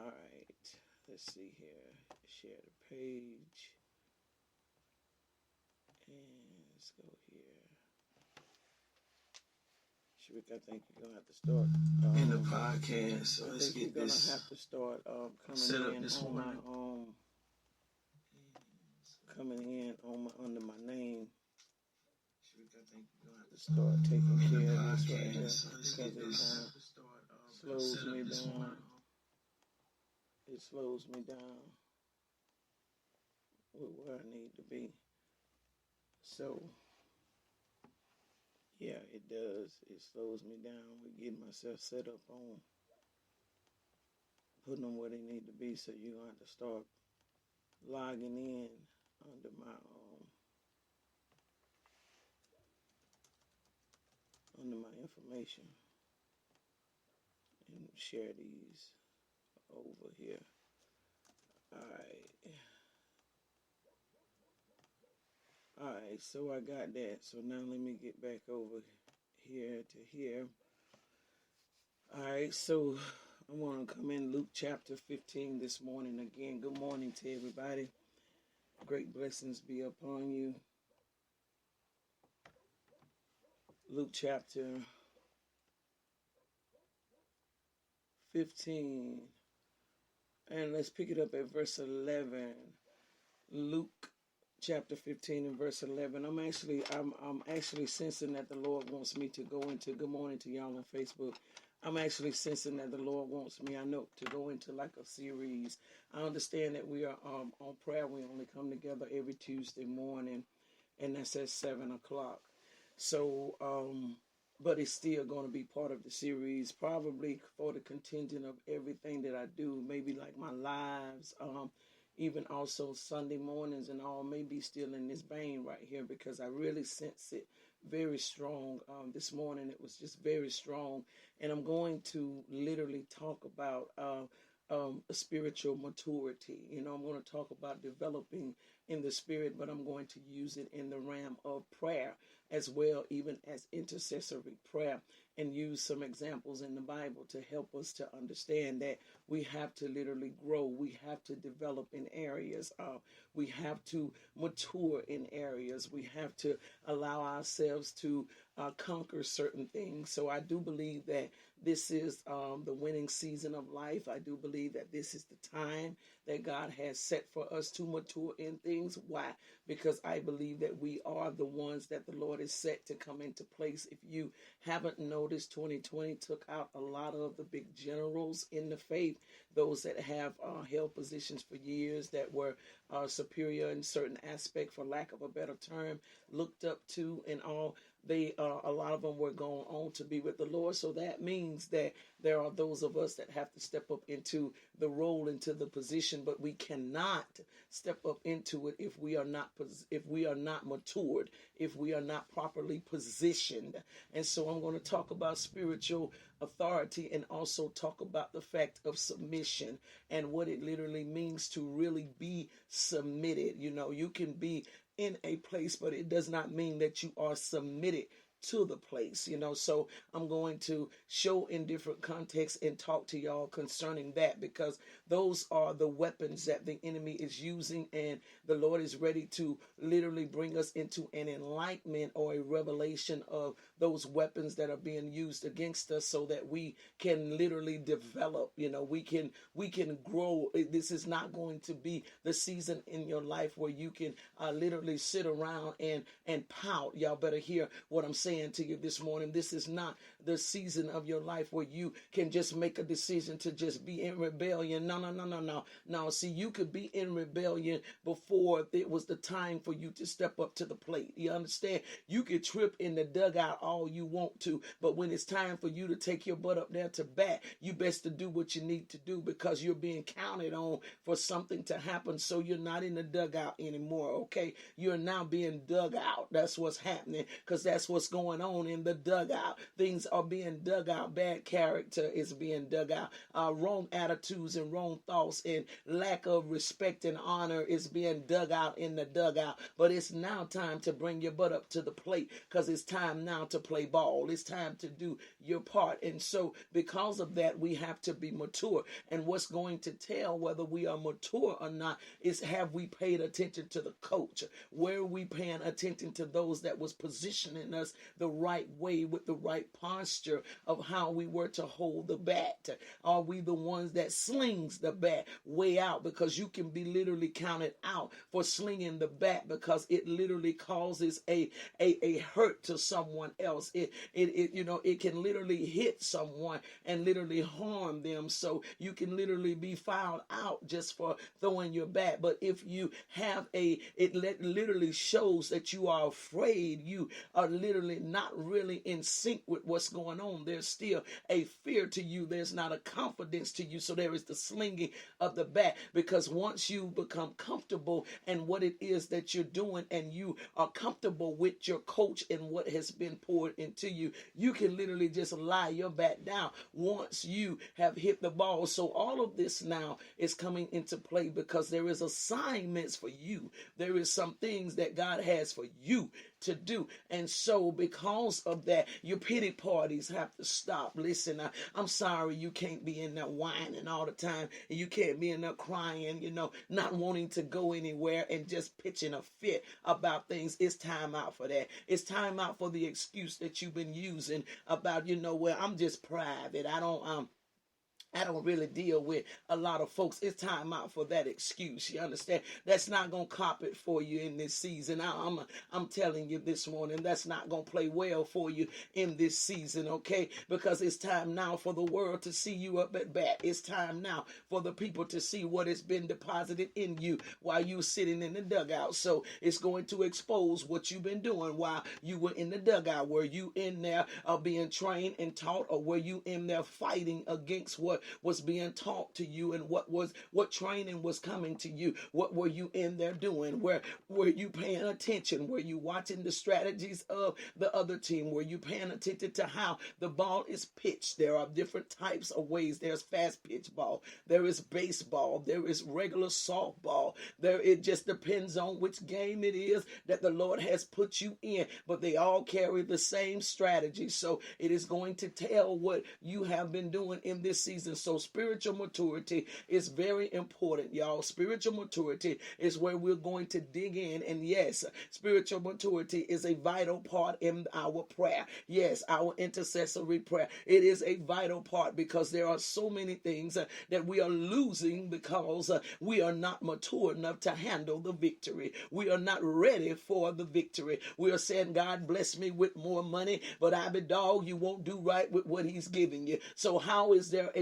All right, let's see here. Share the page. And let's go here. Shariq, I think you're gonna have to start in the podcast. So let's get you're this. Gonna have to start set up coming in this on morning. Under my name. Shariq, I think you're gonna have to start taking care of this right here so let's get because this. it slows me down. It slows me down with where I need to be. So, yeah, it does. It slows me down with getting myself set up on putting them where they need to be. So you're going to have to start logging in under my information and share these over here. All right, so I got that. So now let me get back over here to here. All right, so I want to come in Luke chapter 15 this morning. Again, good morning to everybody. Great blessings be upon you. Luke chapter 15. And let's pick it up at verse 11. Luke chapter 15 and verse 11. I'm actually sensing that the Lord wants me to go into, good morning to y'all on Facebook. I'm actually sensing that the Lord wants me, I know, to go into like a series. I understand that we are on prayer. We only come together every Tuesday morning, and that's at 7 o'clock. So, but it's still going to be part of the series, probably for the contingent of everything that I do, maybe like my lives, even also Sunday mornings and all, maybe still in this vein right here, because I really sense it very strong. This morning it was just very strong, and I'm going to literally talk about spiritual maturity. I'm going to talk about developing in the spirit, but I'm going to use it in the realm of prayer as well, even as intercessory prayer, and use some examples in the Bible to help us to understand that we have to literally grow. We have to develop in areas. We have to mature in areas. We have to allow ourselves to conquer certain things. So I do believe that this is the winning season of life. I do believe that this is the time that God has set for us to mature in things. Why? Because I believe that we are the ones that the Lord has set to come into place. If you haven't noticed, 2020 took out a lot of the big generals in the faith, those that have held positions for years, that were superior in certain aspect, for lack of a better term, looked up to and all. A lot of them were going on to be with the Lord. So that means that there are those of us that have to step up into the role, into the position, but we cannot step up into it if we are not matured, if we are not properly positioned. And so I'm going to talk about spiritual authority and also talk about the fact of submission and what it literally means to really be submitted. You can be in a place, but it does not mean that you are submitted to the place, so I'm going to show in different contexts and talk to y'all concerning that, because those are the weapons that the enemy is using, and the Lord is ready to literally bring us into an enlightenment or a revelation of those weapons that are being used against us, so that we can literally develop. We can grow. This is not going to be the season in your life where you can literally sit around and pout. Y'all better hear what I'm saying to you this morning. This is not the season of your life where you can just make a decision to just be in rebellion. No. See, you could be in rebellion before it was the time for you to step up to the plate. You understand? You could trip in the dugout all you want to, but when it's time for you to take your butt up there to bat, you best to do what you need to do, because you're being counted on for something to happen. So you're not in the dugout anymore, okay? You're now being dug out. That's what's happening, because that's what's going going on in the dugout. Things are being dug out. Bad character is being dug out. Wrong attitudes and wrong thoughts and lack of respect and honor is being dug out in the dugout. But it's now time to bring your butt up to the plate, because it's time now to play ball. It's time to do your part. And so because of that, we have to be mature. And what's going to tell whether we are mature or not is, have we paid attention to the coach? Where are we paying attention to those that was positioning us the right way with the right posture of how we were to hold the bat? Are we the ones that slings the bat way out? Because you can be literally counted out for slinging the bat, because it literally causes a hurt to someone else. It can literally hit someone and literally harm them. So you can literally be found out just for throwing your bat. But if you have it literally shows that you are afraid. You are literally not really in sync with what's going on. There's still a fear to you. There's not a confidence to you. So there is the slinging of the bat, because once you become comfortable in what it is that you're doing, and you are comfortable with your coach and what has been poured into you, you can literally just lie your bat down once you have hit the ball. So all of this now is coming into play, because there is assignments for you. There is some things that God has for you to do. And so because of that, your pity parties have to stop. Listen, I'm sorry you can't be in there whining all the time, and you can't be in there crying, not wanting to go anywhere and just pitching a fit about things. It's time out for that. It's time out for the excuse that you've been using about, well, I'm just private. I don't really deal with a lot of folks. It's time out for that excuse. You understand? That's not going to cop it for you in this season. I'm telling you this morning, that's not going to play well for you in this season, okay? Because it's time now for the world to see you up at bat. It's time now for the people to see what has been deposited in you while you're sitting in the dugout. So it's going to expose what you've been doing while you were in the dugout. Were you in there being trained and taught, or were you in there fighting against what was being taught to you, and what training was coming to you? What were you in there doing? Where were you paying attention? Were you watching the strategies of the other team? Were you paying attention to how the ball is pitched? There are different types of ways. There's fast pitch ball, there is baseball, there is regular softball. It just depends on which game it is that the Lord has put you in, but they all carry the same strategy. So it is going to tell what you have been doing in this season. So spiritual maturity is very important, y'all. Spiritual maturity is where we're going to dig in. And yes, spiritual maturity is a vital part in our prayer. Yes, our intercessory prayer. It is a vital part, because there are so many things that we are losing because we are not mature enough to handle the victory. We are not ready for the victory. We are saying, God bless me with more money, but I be dog, you won't do right with what he's giving you. So how is there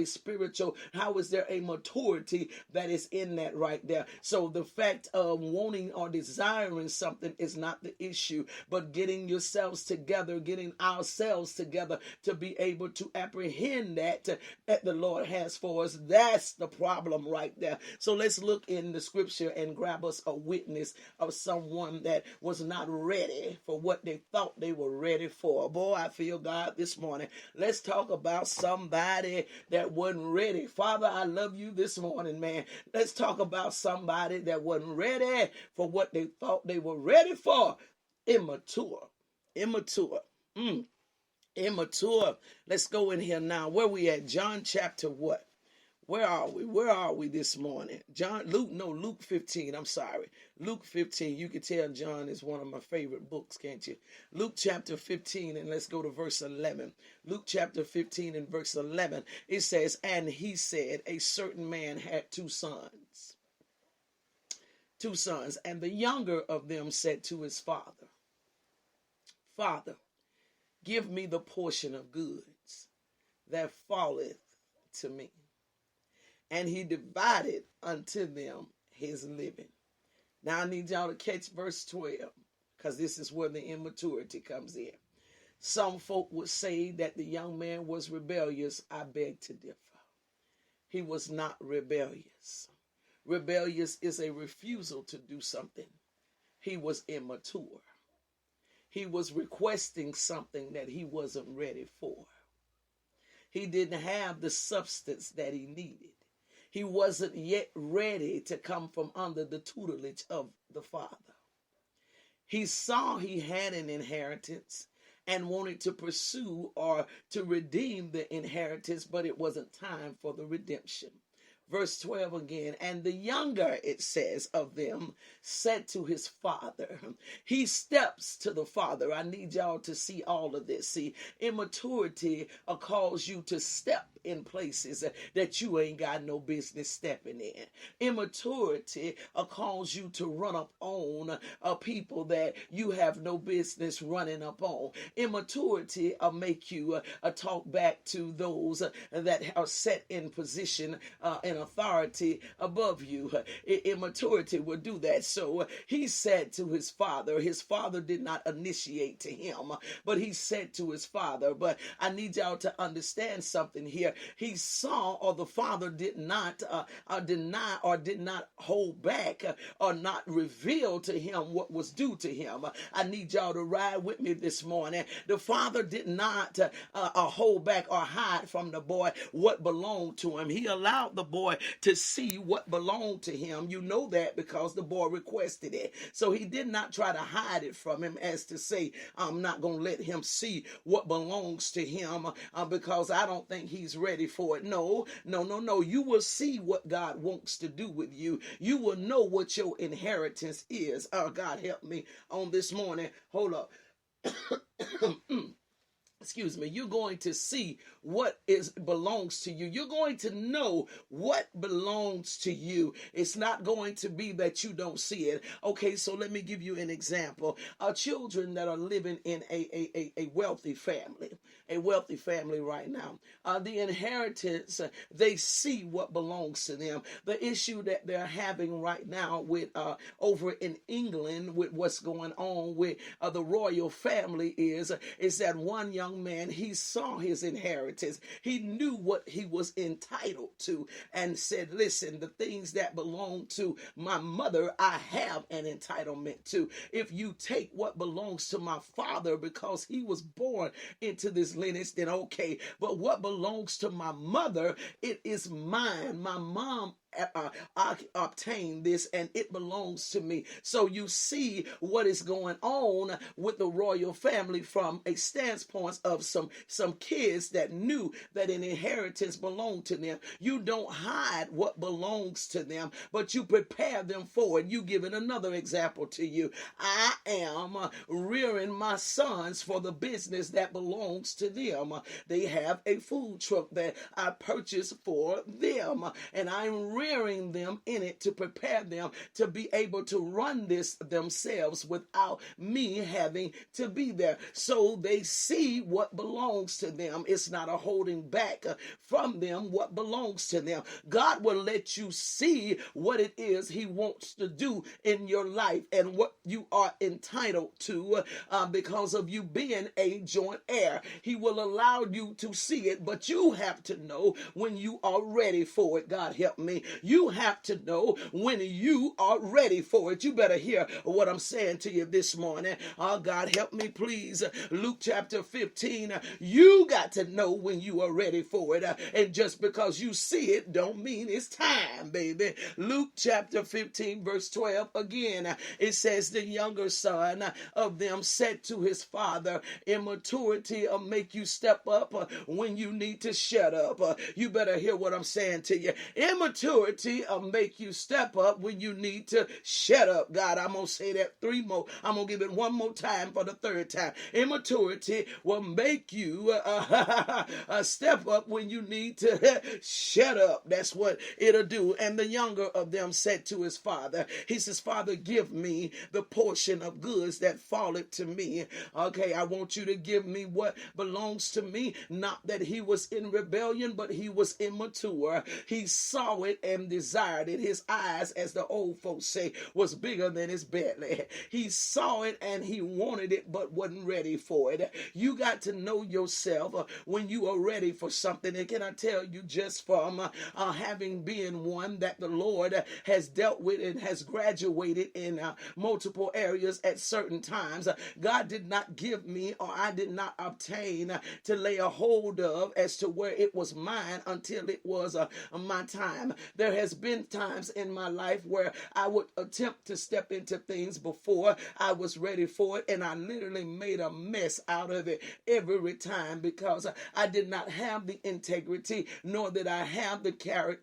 how is there a maturity that is in that right there? So the fact of wanting or desiring something is not the issue, but getting yourselves together, getting ourselves together to be able to apprehend that the Lord has for us. That's the problem right there. So let's look in the scripture and grab us a witness of someone that was not ready for what they thought they were ready for. Boy, I feel God this morning. Let's talk about somebody that wasn't ready. Father, I love you this morning, man. Let's talk about somebody that wasn't ready for what they thought they were ready for. Immature. Immature. Let's go in here now. Where we at? John chapter what? Where are we? Where are we this morning? Luke 15. I'm sorry. Luke 15. You can tell John is one of my favorite books, can't you? Luke chapter 15, and let's go to verse 11. Luke chapter 15 and verse 11. It says, and he said, a certain man had two sons. And the younger of them said to his father, Father, give me the portion of goods that falleth to me. And he divided unto them his living. Now I need y'all to catch verse 12, because this is where the immaturity comes in. Some folk would say that the young man was rebellious. I beg to differ. He was not rebellious. Rebellious is a refusal to do something. He was immature. He was requesting something that he wasn't ready for. He didn't have the substance that he needed. He wasn't yet ready to come from under the tutelage of the Father. He saw he had an inheritance and wanted to pursue or to redeem the inheritance, but it wasn't time for the redemption. Verse 12 again, and the younger, it says, of them said to his father. He steps to the father. I need y'all to see all of this. See, immaturity calls you to step in places that you ain't got no business stepping in. Immaturity calls you to run up on people that you have no business running up on. Immaturity make you talk back to those that are set in position and authority above you. Immaturity will do that. So he said to his father. His father did not initiate to him, but he said to his father. But I need y'all to understand something here. He saw, or the father did not deny or did not hold back or not reveal to him what was due to him. I need y'all to ride with me this morning. The father did not hold back or hide from the boy what belonged to him. He allowed the boy to see what belonged to him. You know that because the boy requested it. So he did not try to hide it from him as to say, I'm not going to let him see what belongs to him because I don't think he's ready for it. No. You will see what God wants to do with you. You will know what your inheritance is. Oh, God help me on this morning. Hold up. Excuse me, you're going to see what belongs to you. You're going to know what belongs to you. It's not going to be that you don't see it. Okay, so let me give you an example. Children that are living in a wealthy family right now. The inheritance, they see what belongs to them. The issue that they're having right now with over in England with what's going on with the royal family is that one young man, he saw his inheritance. He knew what he was entitled to and said, listen, the things that belong to my mother, I have an entitlement to. If you take what belongs to my father because he was born into this lineage, then okay. But what belongs to my mother, it is mine. My mom obtained this and it belongs to me. So you see what is going on with the royal family from a standpoint of some kids that knew that an inheritance belonged to them. You don't hide what belongs to them, but you prepare them for it. You give it another example to you. I am rearing my sons for the business that belongs to them. They have a food truck that I purchased for them, and I'm rearing them in it to prepare them to be able to run this themselves without me having to be there. So they see what belongs to them. It's not a holding back from them what belongs to them. God will let you see what it is he wants to do in your life and what you are entitled to because of you being a joint heir. He will allow you to see it, but you have to know when you are ready for it. God help me. You have to know when you are ready for it. You better hear what I'm saying to you this morning. Oh, God help me, please. Luke chapter 15. You got to know when you are ready for it. And just because you see it don't mean it's time, baby. Luke chapter 15 verse 12 again. It says the younger son of them said to his father, immaturity will make you step up when you need to shut up. You better hear what I'm saying to you. Immaturity make you step up when you need to shut up. God, I'm going to say that three more. I'm going to give it one more time for the third time. Immaturity will make you step up when you need to shut up. That's what it'll do. And the younger of them said to his father, he says, Father, give me the portion of goods that falleth to me. Okay, I want you to give me what belongs to me. Not that he was in rebellion, but he was immature. He saw it and desired it. His eyes, as the old folks say, was bigger than his belly. He saw it and he wanted it, but wasn't ready for it. You got to know yourself when you are ready for something. And can I tell you, just from having been one that the Lord has dealt with and has graduated in multiple areas at certain times, God did not give me, or I did not obtain to lay a hold of as to where it was mine until it was my time. There has been times in my life where I would attempt to step into things before I was ready for it, and I literally made a mess out of it every time because I did not have the integrity, nor did I have the character